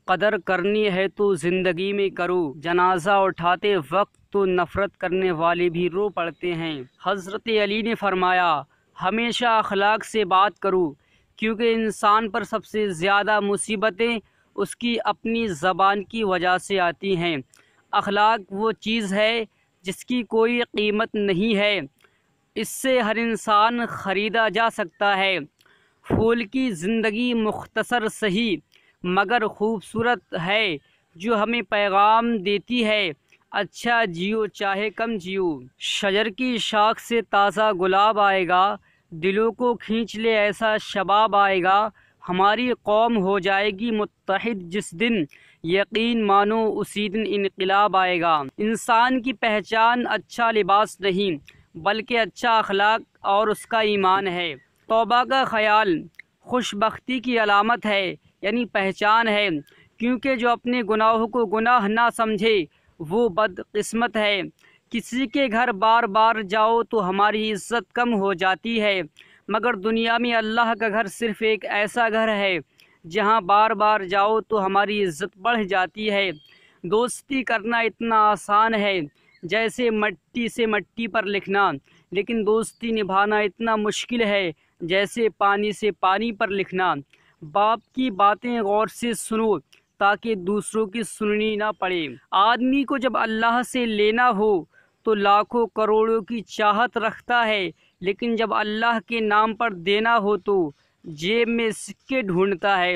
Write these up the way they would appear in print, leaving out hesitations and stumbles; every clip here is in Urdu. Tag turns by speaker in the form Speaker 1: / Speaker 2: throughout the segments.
Speaker 1: قدر کرنی ہے تو زندگی میں کرو، جنازہ اٹھاتے وقت تو نفرت کرنے والے بھی رو پڑتے ہیں۔ حضرت علی نے فرمایا، ہمیشہ اخلاق سے بات کرو، کیونکہ انسان پر سب سے زیادہ مصیبتیں اس کی اپنی زبان کی وجہ سے آتی ہیں۔ اخلاق وہ چیز ہے جس کی کوئی قیمت نہیں ہے، اس سے ہر انسان خریدا جا سکتا ہے۔ پھول کی زندگی مختصر سہی مگر خوبصورت ہے، جو ہمیں پیغام دیتی ہے، اچھا جیو چاہے کم جیو۔ شجر کی شاخ سے تازہ گلاب آئے گا، دلوں کو کھینچ لے ایسا شباب آئے گا۔ ہماری قوم ہو جائے گی متحد جس دن، یقین مانو اسی دن انقلاب آئے گا۔ انسان کی پہچان اچھا لباس نہیں بلکہ اچھا اخلاق اور اس کا ایمان ہے۔ توبہ کا خیال خوش بختی کی علامت ہے، یعنی پہچان ہے، کیونکہ جو اپنے گناہوں کو گناہ نہ سمجھے وہ بد قسمت ہے۔ کسی کے گھر بار بار جاؤ تو ہماری عزت کم ہو جاتی ہے، مگر دنیا میں اللہ کا گھر صرف ایک ایسا گھر ہے جہاں بار بار جاؤ تو ہماری عزت بڑھ جاتی ہے۔ دوستی کرنا اتنا آسان ہے جیسے مٹی سے مٹی پر لکھنا، لیکن دوستی نبھانا اتنا مشکل ہے جیسے پانی سے پانی پر لکھنا۔ باپ کی باتیں غور سے سنو تاکہ دوسروں کی سننی نہ پڑے۔ آدمی کو جب اللہ سے لینا ہو تو لاکھوں کروڑوں کی چاہت رکھتا ہے، لیکن جب اللہ کے نام پر دینا ہو تو جیب میں سکے ڈھونڈتا ہے۔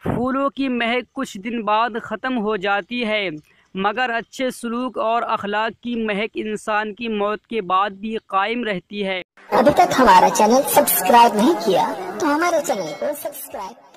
Speaker 1: پھولوں کی مہک کچھ دن بعد ختم ہو جاتی ہے، مگر اچھے سلوک اور اخلاق کی مہک انسان کی موت کے بعد بھی قائم رہتی ہے۔
Speaker 2: ابھی تک ہمارا چینل سبسکرائب نہیں کیا تو ہمارے چینل کو سبسکرائب